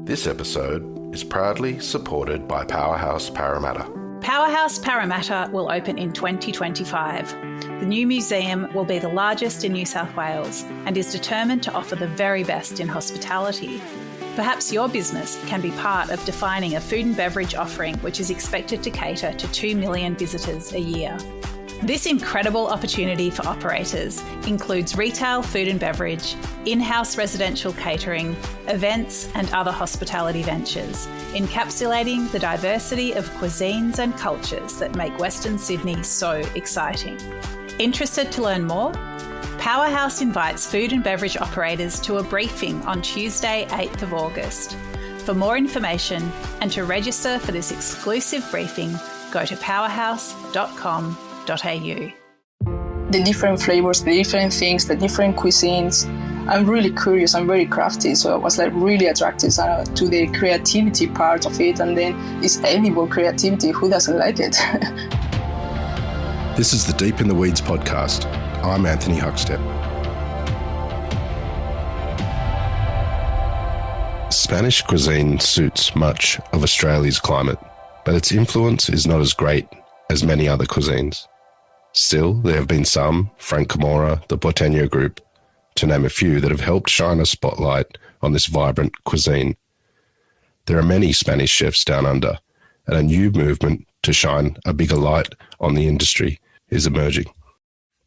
This episode is proudly supported by Powerhouse Parramatta. Powerhouse Parramatta will open in 2025. The new museum will be the largest in New South Wales and is determined to offer the very best in hospitality. Perhaps your business can be part of defining a food and beverage offering which is expected to cater to 2 million visitors a year. This incredible opportunity for operators includes retail food and beverage, in-house residential catering, events and other hospitality ventures, encapsulating the diversity of cuisines and cultures that make Western Sydney so exciting. Interested to learn more? Powerhouse invites food and beverage operators to a briefing on Tuesday, 8th of August. For more information and to register for this exclusive briefing, go to powerhouse.com.au. The different flavors, the different things, the different cuisines. I'm really curious, I'm very crafty, so I was really attracted to the creativity part of it, and then it's edible creativity. Who doesn't like it? This is the Deep in the Weeds podcast. I'm Anthony Huckstep. Spanish cuisine suits much of Australia's climate, but its influence is not as great as many other cuisines. Still, there have been some, Frank Camorra, the Porteño Group, to name a few, that have helped shine a spotlight on this vibrant cuisine. There are many Spanish chefs down under, and a new movement to shine a bigger light on the industry is emerging.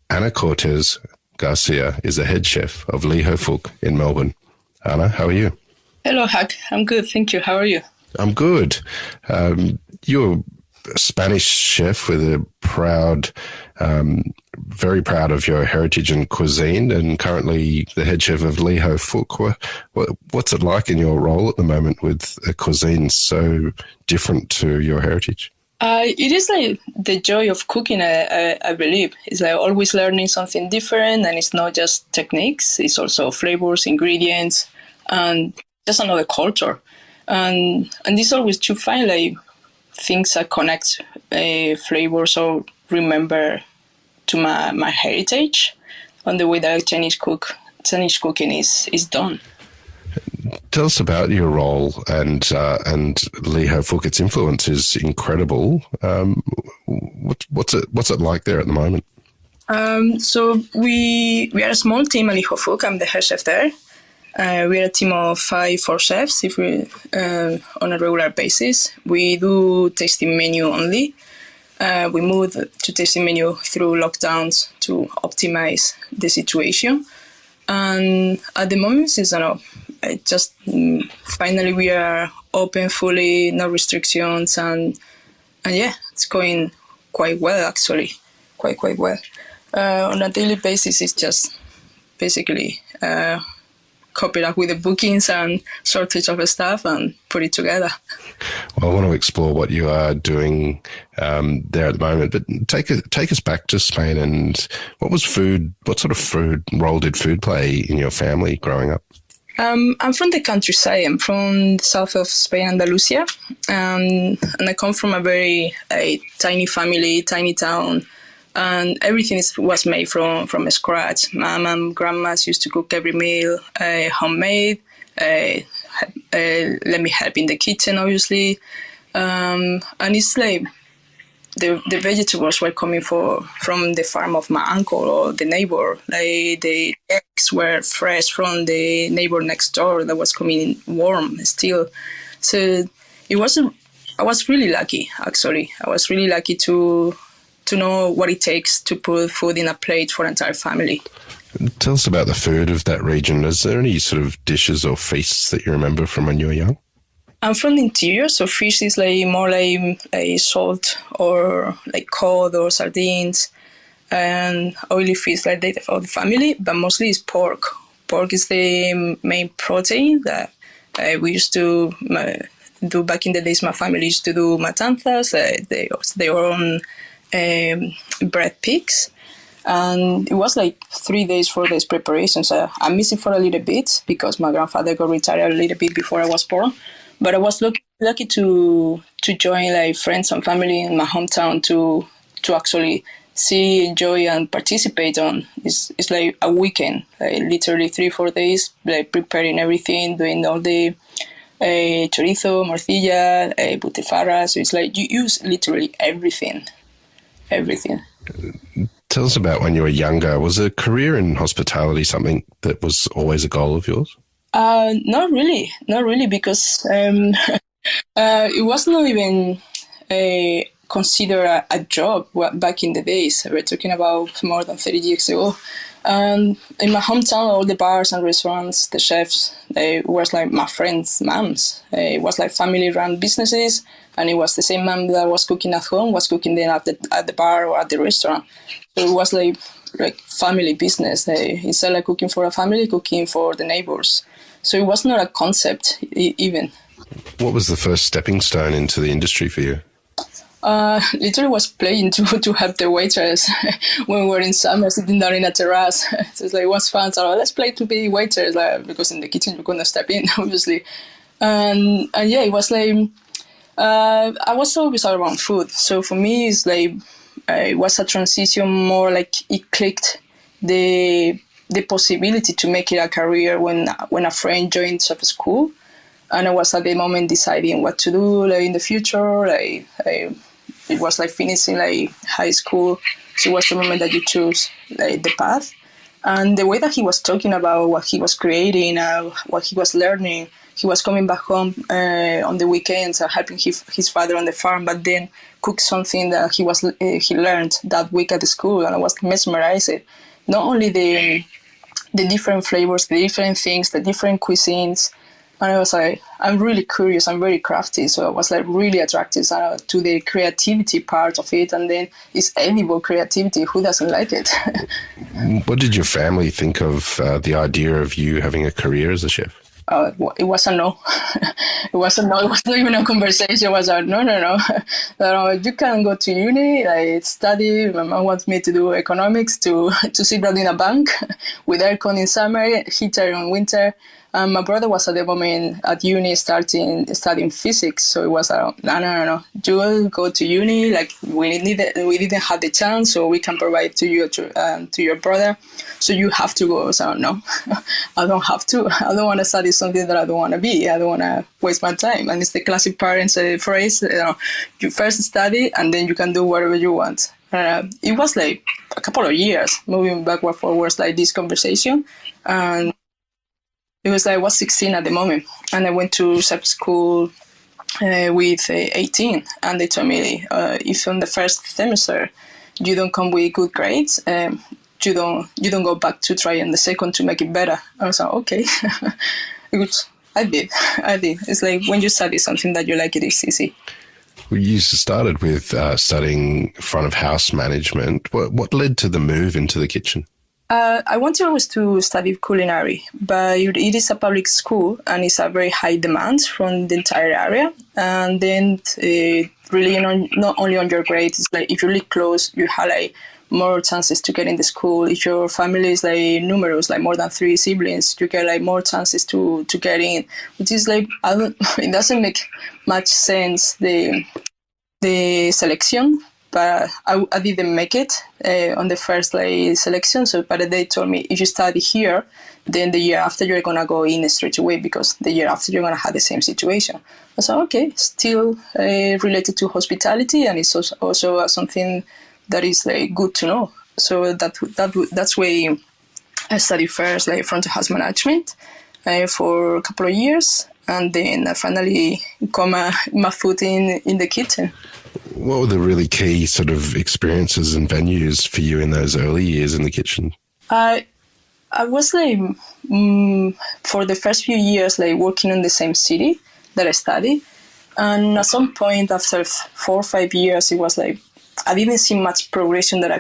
Ana Cortes Garcia is the head chef of Ho Fook in Melbourne. Ana, how are you? Hello, Huck. I'm good, thank you. How are you? I'm good. You're a Spanish chef with a proud, very proud of your heritage and cuisine, and currently the head chef of Ho Fook. What's it like in your role at the moment with a cuisine so different to your heritage? It is the joy of cooking, I believe. It's always learning something different, and it's not just techniques, it's also flavors, ingredients, and just another culture. And it's always to find things that connect flavors or remember to my heritage on the way that Chinese cooking is done. Tell us about your role and Ho Fook. Its influence is incredible. What's it like there at the moment? So we are a small team at Ho Fook. I'm the head chef there. We are a team of 4 chefs if we on a regular basis. We do tasting menu only. We moved to tasting menu through lockdowns to optimize the situation. And at the moment, finally we are open fully, no restrictions, and yeah, it's going quite well actually, quite well. On a daily basis, it's just basically cop it up with the bookings and shortage of staff and put it together. Well, I want to explore what you are doing there at the moment, but take us back to Spain. And what sort of role did food play in your family growing up? I'm from the countryside. I'm from the south of Spain, Andalusia, and I come from a very tiny family, tiny town. And everything was made from scratch. Mom and grandmas used to cook every meal, homemade. Let me help in the kitchen, obviously. And it's the vegetables were coming from the farm of my uncle or the neighbor. The eggs were fresh from the neighbor next door that was coming warm still. So I was really lucky, actually. I was really lucky to know what it takes to put food in a plate for an entire family. Tell us about the food of that region. Is there any sort of dishes or feasts that you remember from when you were young? I'm from the interior, so fish is more salt or cod or sardines, and oily fish for the family, but mostly it's pork. Pork is the main protein that we used to do back in the days. My family used to do matanzas, their own bread pigs, and it was 3 days, 4 days preparation. So I miss it for a little bit because my grandfather got retired a little bit before I was born. But I was lucky to join friends and family in my hometown to actually see, enjoy, and participate on. It's a weekend, literally 3-4 days, preparing everything, doing all the chorizo, morcilla, butifarra. So it's like you use literally everything. Tell us about when you were younger. Was a career in hospitality something that was always a goal of yours? Not really, because it was not even considered a job back in the days. We're talking about more than 30 years ago. And in my hometown, all the bars and restaurants, the chefs, they were like my friends' moms. It was like family-run businesses, and it was the same mom that was cooking at home was cooking then at the bar or at the restaurant. So it was like family business. Instead of cooking for a family, cooking for the neighbours. So it was not a concept even. What was the first stepping stone into the industry for you? Literally was playing to help the waitress when we were in summer sitting down in a terrace. So it's like, it was fun. So let's play to be waiters, because in the kitchen you couldn't step in, obviously. And yeah, it was like, I was always around food. So for me, it's like, it was a transition more like it clicked the possibility to make it a career when a friend joined chef school. And I was at the moment deciding what to do in the future. It was like finishing high school. So it was the moment that you choose the path. And the way that he was talking about what he was creating, what he was learning, he was coming back home on the weekends and helping his father on the farm, but then cook something that he learned that week at the school. And I was mesmerized. Not only the different flavors, the different things, the different cuisines. And I was like, I'm really curious, I'm very crafty. So I was like really attracted to the creativity part of it. And then it's edible creativity. Who doesn't like it? What did your family think of the idea of you having a career as a chef? It was a no. It was a no. It was not even a conversation. It was a no. You can go to uni, study. My mom wants me to do economics, to sit down in a bank with aircon in summer, heater in winter. My brother was at the moment at uni studying physics, so it was no. You will go to uni. We didn't have the chance, so we can provide to your brother. So you have to go. So no, I don't have to. I don't want to study something that I don't want to be. I don't want to waste my time. And it's the classic parents' phrase: you first study, and then you can do whatever you want. It was like a couple of years moving backward, forwards, this conversation, and. It was I was 16 at the moment, and I went to chef school with 18, and they told me if on the first semester you don't come with good grades, you don't go back to try in the second to make it better. I was like, okay. I did. It's like when you study something that you like, it is easy. You started with studying front of house management. What led to the move into the kitchen? I wanted always to study culinary, but it is a public school and it's a very high demand from the entire area. And then really not only on your grades, it's like if you live close, you have more chances to get in the school. If your family is numerous, more than 3 siblings, you get more chances to get in, which is it doesn't make much sense, the selection. But I didn't make it on the first selection. So, but they told me if you study here, then the year after you're gonna go in straight away because the year after you're gonna have the same situation. I said, okay, still related to hospitality, and it's also something that is good to know. So that's why I studied first front of house management for a couple of years, and then I finally got my foot in the kitchen. What were the really key sort of experiences and venues for you in those early years in the kitchen? I was for the first few years working in the same city that I studied, and at some point after 4 or 5 years, it was I didn't see much progression that I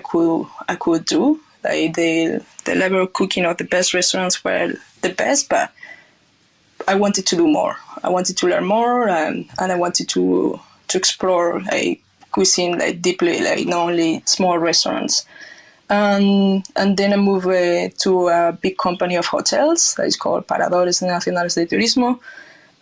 could do. The level of cooking of the best restaurants were the best, but I wanted to do more. I wanted to learn more, and I wanted to explore cuisine deeply, not only small restaurants. And then I moved to a big company of hotels. It's called Paradores Nacionales de Turismo.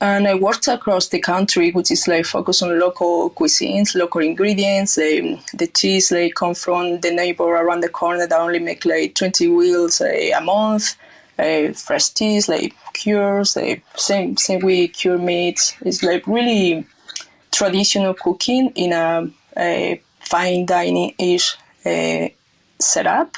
And I worked across the country, which is focused on local cuisines, local ingredients. The cheese come from the neighbor around the corner that only make 20 wheels a month. fresh teas, like cures, same way cure meats. It's like really traditional cooking in a fine dining-ish setup.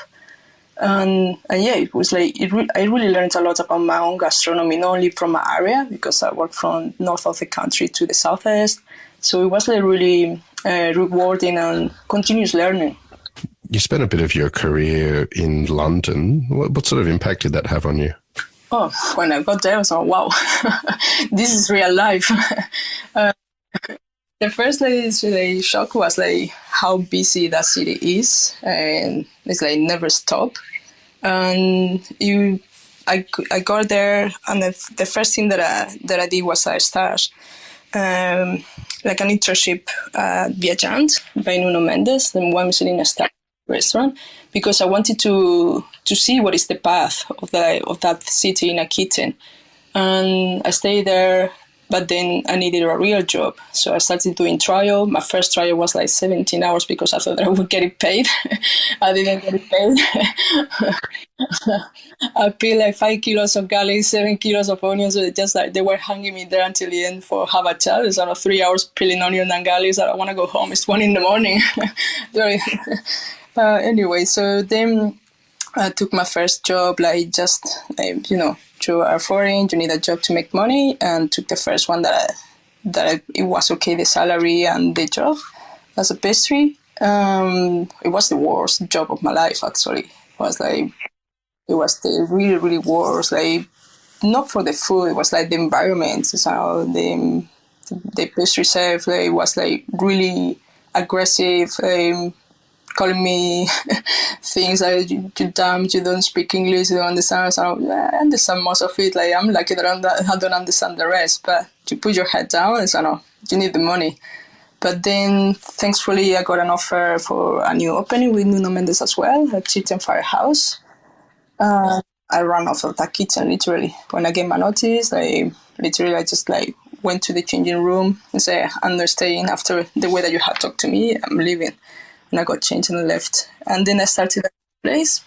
And yeah, it was like I really learned a lot about my own gastronomy, not only from my area, because I worked from north of the country to the southeast. So it was like really rewarding and continuous learning. You spent a bit of your career in London. What sort of impact did that have on you? Oh, when I got there, I was like, wow, this is real life. The first like, shock was like how busy that city is, and it's like never stop. And I got there, and the first thing that I did was I started like an internship at Viajant by Nuno Mendes, the one Michelin star restaurant, because I wanted to see what is the path of that city in a kitchen. And I stayed there, but then I needed a real job. So I started doing trial. My first trial was like 17 hours because I thought that I would get it paid. I didn't get it paid. I peeled like 5 kilos of garlic, 7 kilos of onions. So just like they were hanging me there until the end for have a chat. It's like 3 hours peeling onion and garlic. So I want to go home. It's 1 a.m. Anyway, so then I took my first job, like just, through our foreign, you need a job to make money, and took the first one it was okay, the salary and the job as a pastry. It was the worst job of my life, actually. It was the really, really worst, like, not for the food, it was like the environment. So the pastry chef was like really aggressive, calling me things like you dumb, you don't speak English, you don't understand. So I understand most of it. Like, I'm lucky that I don't understand the rest. But you put your head down and say, no, you need the money. But then, thankfully, I got an offer for a new opening with Nuno Mendes as well, at Chicken Firehouse. I ran off of that kitchen, literally. When I gave my notice, I just like went to the changing room and said, I'm not staying after the way that you have talked to me, I'm leaving. And I got changed and left. And then I started this place.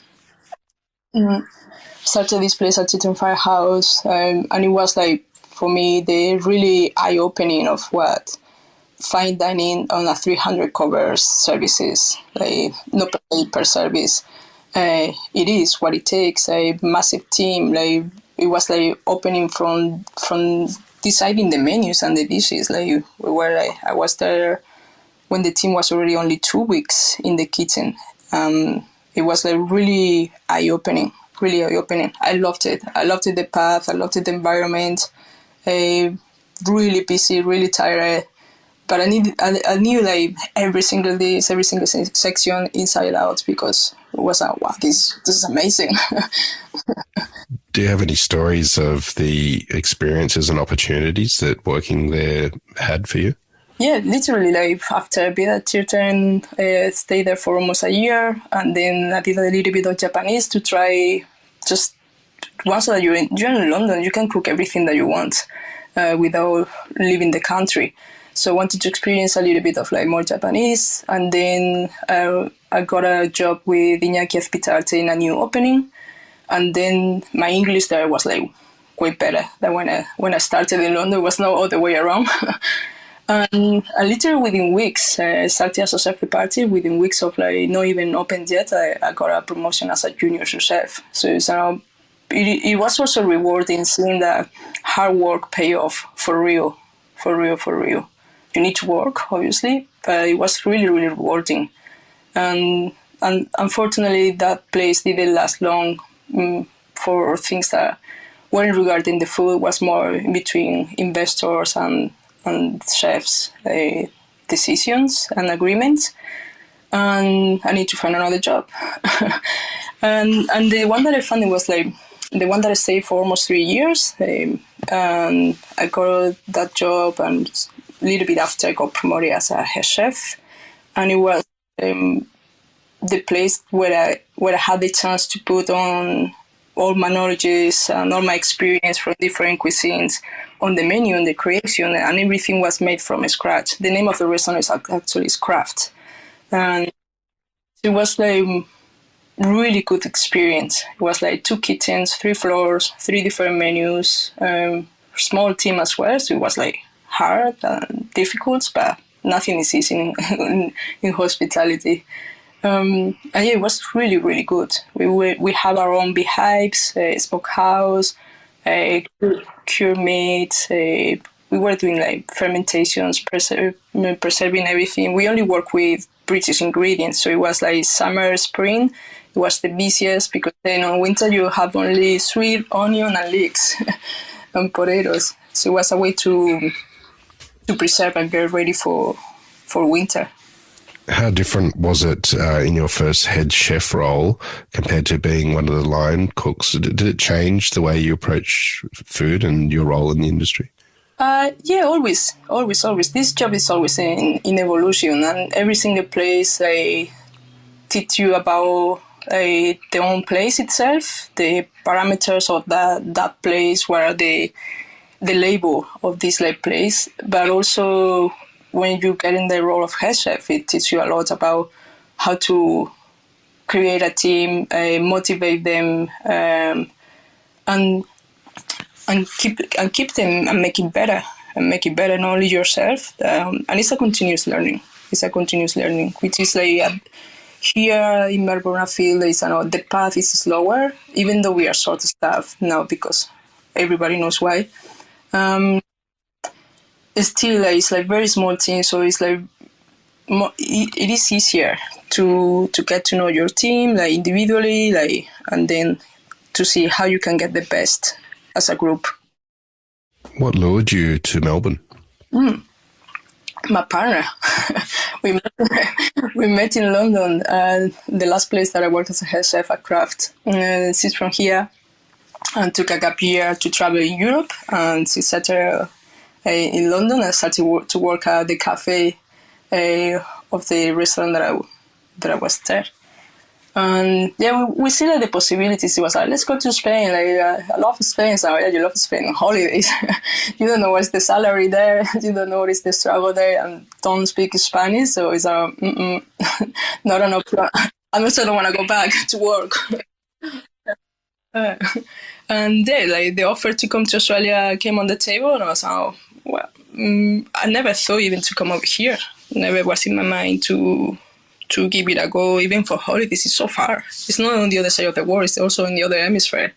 Started this place at Chicken Firehouse. And it was like, for me, the really eye-opening of what fine dining on a 300 covers services, like no per service. It is what it takes, a massive team. Like, it was like opening from deciding the menus and the dishes. Like, I was there when the team was already only 2 weeks in the kitchen. It was like really eye-opening. I loved it. I loved it, the path. I loved it, the environment. Really busy, really tired. But I knew like every single dish, every single section inside out, because it was like, wow, this is amazing. Do you have any stories of the experiences and opportunities that working there had for you? Yeah, literally, like after being at Tirten, stayed there for almost a year, and then I did a little bit of Japanese to try. Just once that you're in London, you can cook everything that you want without leaving the country. So I wanted to experience a little bit of like more Japanese, and then I got a job with Iñaki Azpitarte in a new opening, and then my English there was like way better than when I started in London. It was not all the way around. And literally within weeks, I started as a chef de partie. Within weeks of like not even opened yet, I got a promotion as a junior sous chef. So it was also rewarding seeing that hard work pay off for real. You need to work, obviously, but it was really, really rewarding. And unfortunately, that place didn't last long for things that weren't regarding the food. It was more in between investors and chefs' decisions and agreements. And I need to find another job. and the one that I found, it was like the one that I stayed for almost 3 years. And I got that job, and a little bit after I got promoted as a head chef. And it was the place where I had the chance to put on all my knowledges and all my experience from different cuisines on the menu and the creation, and everything was made from scratch. The name of the restaurant is actually Craft. And it was like really good experience. It was like 2 kitchens, 3 floors, 3 different menus, small team as well. So it was like hard and difficult, but nothing is easy in hospitality. And yeah, it was really, really good. We have our own beehives, smokehouse, cure meat. We were doing like fermentations, preserving everything. We only work with British ingredients, so it was like summer, spring. It was the busiest because then on winter you have only sweet, onion, and leeks and potatoes. So it was a way to preserve and get ready for winter. How different was it in your first head chef role compared to being one of the line cooks? Did it change the way you approach food and your role in the industry? Yeah, always. This job is always in evolution, and every single place they teach you about the own place itself, the parameters of that place, what are the label of this like place, but also when you get in the role of head chef, it teaches you a lot about how to create a team, motivate them, and keep them and make it better not only yourself. And it's a continuous learning. Which is like here in Melbourne, I feel the path is slower, even though we are short staffed now because everybody knows why. It's still it's like very small team, so it's like it is easier to get to know your team like individually, like, and then to see how you can get the best as a group. What lured you to Melbourne? My partner. we met in London, the last place that I worked as a head chef at Kraft. She's from here and took a gap year to travel in Europe, and she settled in London and started to work at the cafe of the restaurant that I was there. And yeah, we see like the possibilities. It was like, let's go to Spain. Like, I love Spain. So yeah, you love Spain on holidays. You don't know what's the salary there. You don't know what is the struggle there, and don't speak Spanish. So it's not an option. I also don't want to go back to work. And yeah, like the offer to come to Australia came on the table, and I was like, well, I never thought even to come over here. Never was in my mind to give it a go, even for holidays. It's so far. It's not on the other side of the world, it's also in the other hemisphere.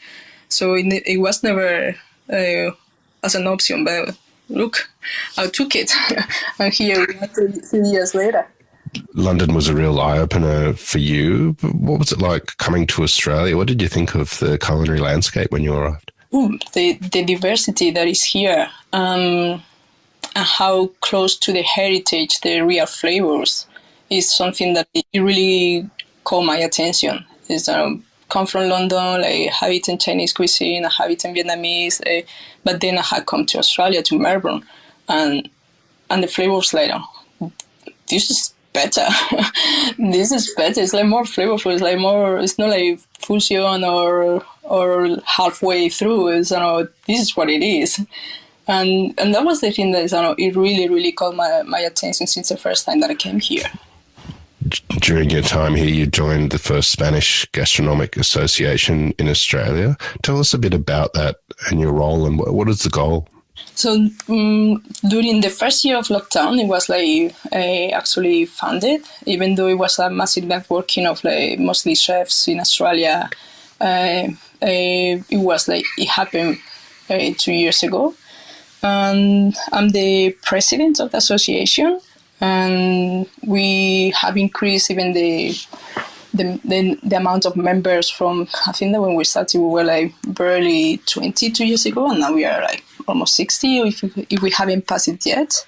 So it was never as an option, but look, I took it. And here we are 3 years later. London was a real eye-opener for you. What was it like coming to Australia? What did you think of the culinary landscape when you arrived? The diversity that is here, and how close to the heritage, the real flavors, is something that it really caught my attention. Is come from London, like have eaten Chinese cuisine, I have eaten Vietnamese, but then I had come to Australia, to Melbourne, and the flavors like, this is better. This is better. It's like more flavorful. It's like more. It's not like fusion or halfway through. It's this is what it is. And that was the thing that it really, really caught my attention since the first time that I came here. During your time here, you joined the first Spanish Gastronomic Association in Australia. Tell us a bit about that and your role, and what is the goal? So during the first year of lockdown, it was like actually funded, even though it was a massive networking of like mostly chefs in Australia. It was like it happened 2 years ago. And I'm the president of the association, and we have increased even the amount of members from, I think that when we started we were like barely 20 2 years ago, and now we are like almost 60 if we haven't passed it yet.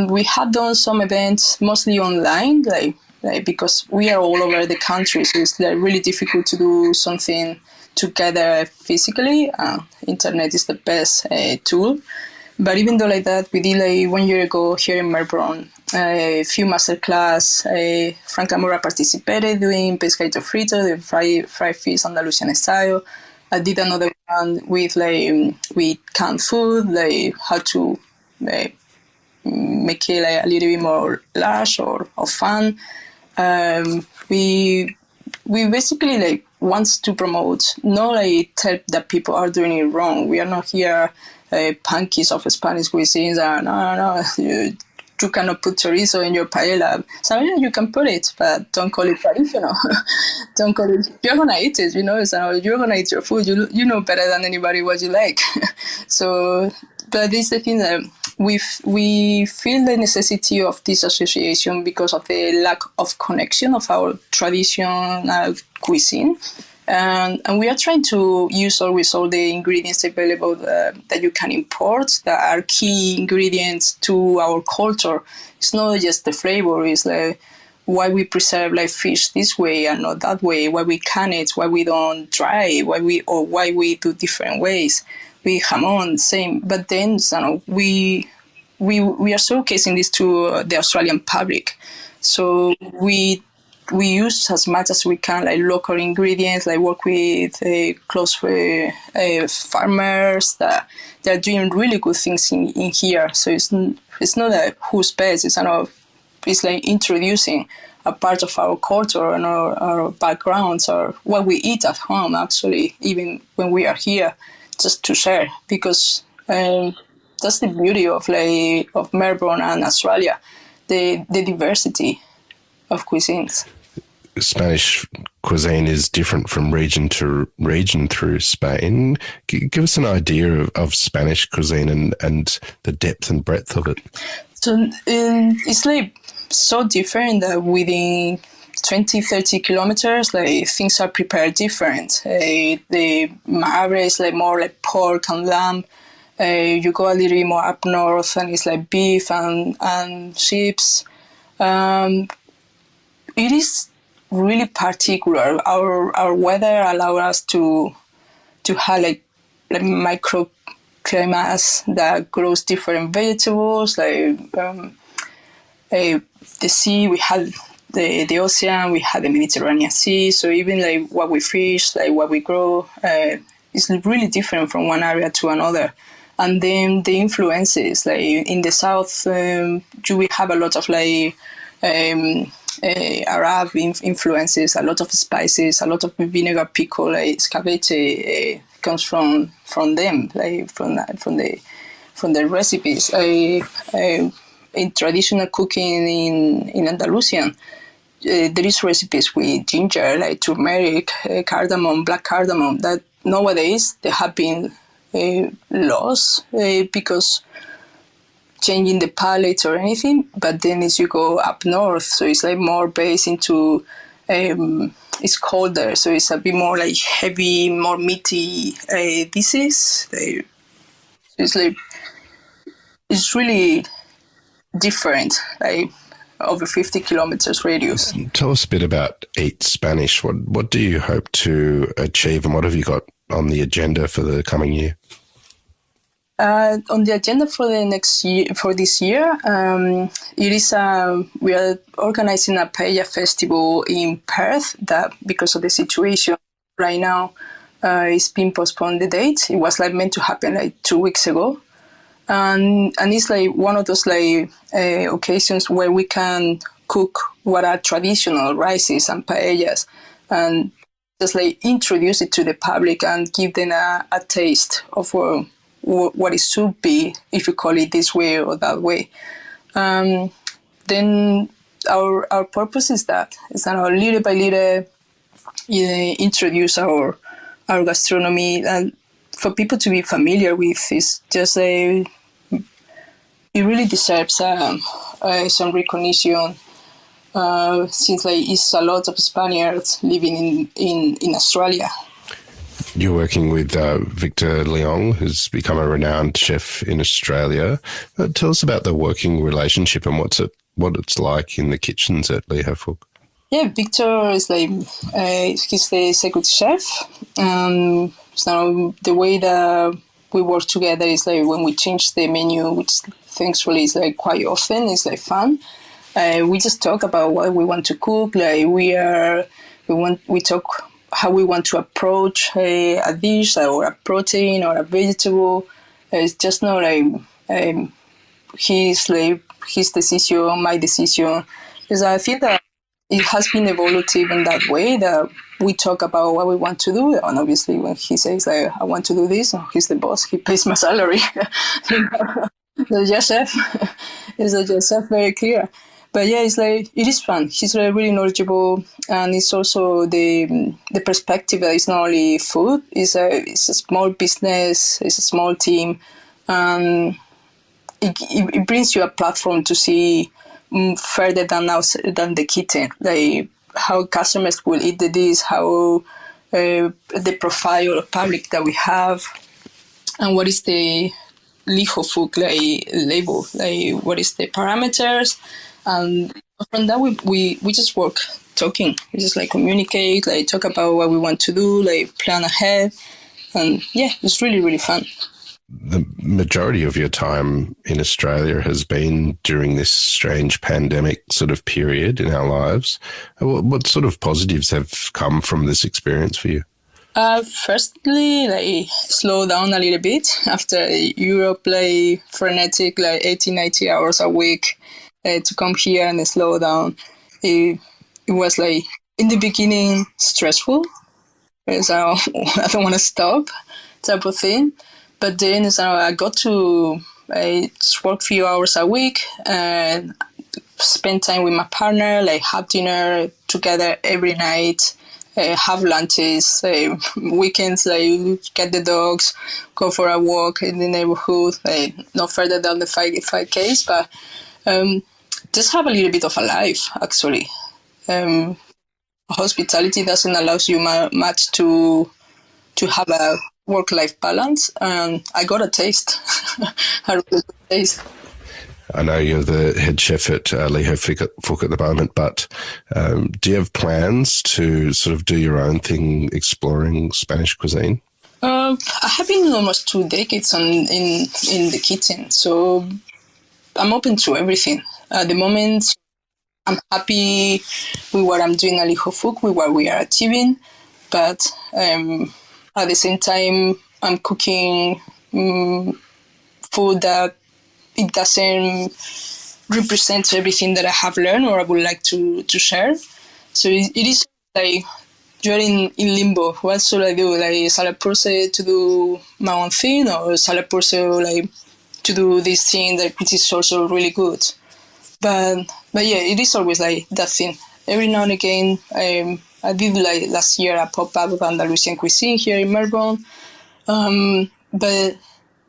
We have done some events mostly online, like because we are all over the country, so it's like really difficult to do something together physically. Internet is the best tool. But even though like that, we did like 1 year ago here in Melbourne, a few masterclass. Frank Amora participated doing pescadito frito, the fried fish Andalusian style. I did another one with canned food, like how to make it like a little bit more large or fun. We we basically like wants to promote, not like tell that people are doing it wrong. We are not here punkies of Spanish cuisines and no, you cannot put chorizo in your paella. So yeah, you can put it, but don't call it traditional. Don't call it. You're gonna eat it, So you're gonna eat your food. You know better than anybody what you like. So, but this is the thing that we feel the necessity of this association because of the lack of connection of our traditional cuisine. And we are trying to use always all the ingredients available that you can import that are key ingredients to our culture. It's not just the flavor, it's like why we preserve like fish this way and not that way, why we can it, why we don't dry, why we do different ways. We jamon, same. But then we are showcasing this to the Australian public. So we use as much as we can like local ingredients, like work with close farmers that they're doing really good things in here. So it's not a who's best. It's like introducing a part of our culture and our backgrounds or what we eat at home. Actually, even when we are here, just to share because that's the beauty of Melbourne and Australia, the diversity of cuisines. Spanish cuisine is different from region to region through Spain. Give us an idea of Spanish cuisine and the depth and breadth of it. So it's like so different that within 20, 30 kilometers, like things are prepared different. The Mabre is like more like pork and lamb. You go a little bit more up north and it's like beef and sheeps. It is really particular. Our weather allows us to have like microclimates that grows different vegetables. Like the sea, we had the ocean, we had the Mediterranean Sea. So even like what we fish, like what we grow, is really different from one area to another. And then the influences, like in the south, you will have a lot of like Arab influences, a lot of spices, a lot of vinegar pickle, like escabeche comes from them, like from the recipes. In traditional cooking in Andalusian, there is recipes with ginger, like turmeric, cardamom, black cardamom, that nowadays they have been lost because changing the palate or anything. But then as you go up north, so it's like more based into it's colder, so it's a bit more like heavy, more meaty dishes. It's like it's really different, like over 50 kilometers radius. Tell us a bit about Eat Spanish. What do you hope to achieve, and what have you got on the agenda for the coming year? On the agenda for the next year, for this year, it is we are organizing a paella festival in Perth. That because of the situation right now, it's been postponed. The date it was like meant to happen like 2 weeks ago, and it's like one of those like occasions where we can cook what are traditional rices and paellas, and just like introduce it to the public and give them a taste of what it should be, if you call it this way or that way. Then our purpose is that little by little introduce our gastronomy and for people to be familiar with. It's just it really deserves some recognition since like it's a lot of Spaniards living in Australia. You're working with Victor Leong, who's become a renowned chef in Australia. Tell us about the working relationship and what it's like in the kitchens at Ho Fook. Yeah, Victor is like he's the executive chef. So the way that we work together is like when we change the menu, which thankfully is like quite often, it's like fun. We just talk about what we want to cook. Like we talk how we want to approach a dish or a protein or a vegetable. It's just not like his decision, my decision. Because I feel that it has been evolutive in that way that we talk about what we want to do. And obviously when he says like, I want to do this, he's the boss, he pays my salary. The just chef is a just chef, very clear. But yeah, it's like, it is fun. He's like really knowledgeable, and it's also the perspective that it's not only food, it's a small business, it's a small team, and it brings you a platform to see further than the kitchen, like how customers will eat the dish, how the profile of public that we have, and what is the Ho Fook label, like what is the parameters, and from that we just work talking. We just like communicate, like talk about what we want to do, like plan ahead, and yeah, it's really, really fun. The majority of your time in Australia has been during this strange pandemic sort of period in our lives. What sort of positives have come from this experience for you? Firstly, like slow down a little bit after Europe, like frenetic, like 80, 90 hours a week, to come here and slow down. It was like in the beginning stressful, so I don't want to stop type of thing. But then I got to just work a few hours a week and spend time with my partner, like have dinner together every night, have lunches, weekends, like get the dogs, go for a walk in the neighborhood, like not further down the 5Ks, but just have a little bit of a life, actually. Hospitality doesn't allow you much to have a work-life balance, and I got a taste. A really good taste. I know you're the head chef at Ho Fook at the moment, but do you have plans to sort of do your own thing exploring Spanish cuisine? I have been almost 2 decades in the kitchen, so I'm open to everything. At the moment, I'm happy with what I'm doing at Ho Fook, with what we are achieving, but at the same time, I'm cooking food that it doesn't represent everything that I have learned or I would like to share. So it is like you're in limbo. What should I do? Like, shall I proceed to do my own thing, or shall I proceed like to do this thing that which is also really good? But yeah, it is always like that thing. Every now and again, I did like last year a pop-up of Andalusian cuisine here in Melbourne. But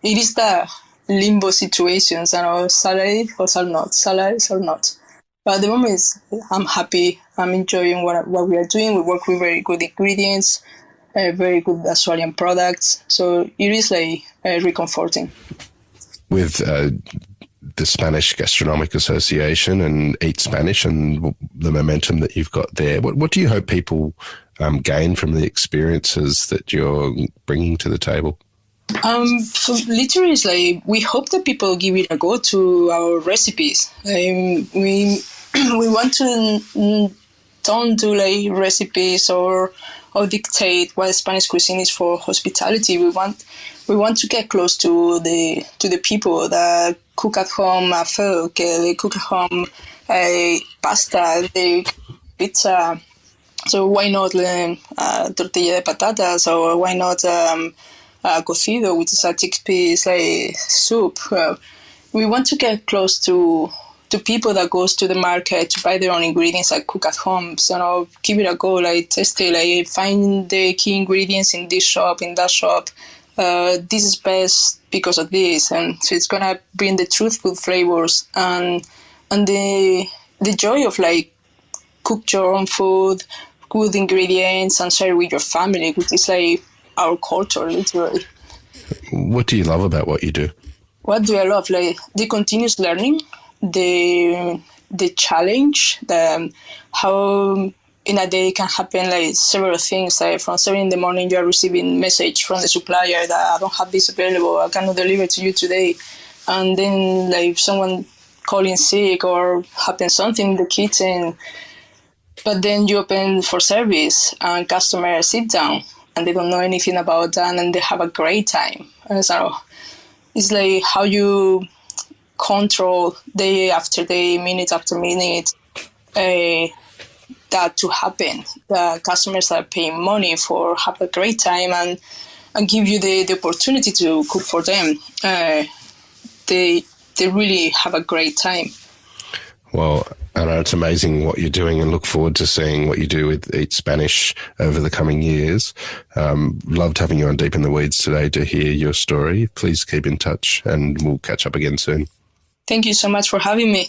it is the limbo situations, salary or shall not, salaries or not. But at the moment, I'm happy. I'm enjoying what we are doing. We work with very good ingredients, very good Australian products. So it is like reconforting. With the Spanish Gastronomic Association and Eat Spanish and the momentum that you've got there, what do you hope people gain from the experiences that you're bringing to the table? So literally, it's like we hope that people give it a go to our recipes. We want to don't do like recipes or dictate what Spanish cuisine is for hospitality. We want to get close to the people that cook at home food. They cook at home pasta, they pizza. So why not tortilla de patatas, or why not cocido, which is a chickpeas like soup. We want to get close to people that goes to the market to buy their own ingredients and cook at home. So give it a go, like test it, like find the key ingredients in this shop, in that shop. This is best because of this, and so it's gonna bring the truthful flavors and the joy of like cook your own food, good ingredients, and share with your family, which is like our culture, literally. What do you love about what you do? What do I love? Like the continuous learning, the challenge, how in a day can happen like several things. Like from 7 a.m, you are receiving message from the supplier that I don't have this available, I cannot deliver to you today. And then like someone calling sick or happens something in the kitchen, but then you open for service and customers sit down and they don't know anything about that and they have a great time. And so it's like how you control day after day, minute after minute, that to happen. The customers are paying money for have a great time and give you the opportunity to cook for them. They really have a great time. Well, Ana, it's amazing what you're doing, and look forward to seeing what you do with Eat Spanish over the coming years. Loved having you on Deep in the Weeds today to hear your story. Please keep in touch and we'll catch up again soon. Thank you so much for having me.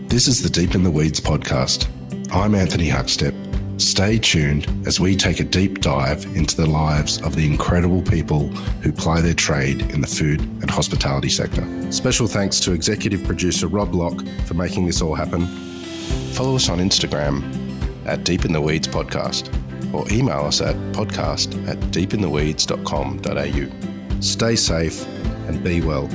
This is the Deep in the Weeds podcast. I'm Anthony Huckstep. Stay tuned as we take a deep dive into the lives of the incredible people who ply their trade in the food and hospitality sector. Special thanks to executive producer Rob Locke for making this all happen. Follow us on Instagram at Deep in the Weeds Podcast, or email us at podcast@deepintheweeds.com.au. Stay safe and be well.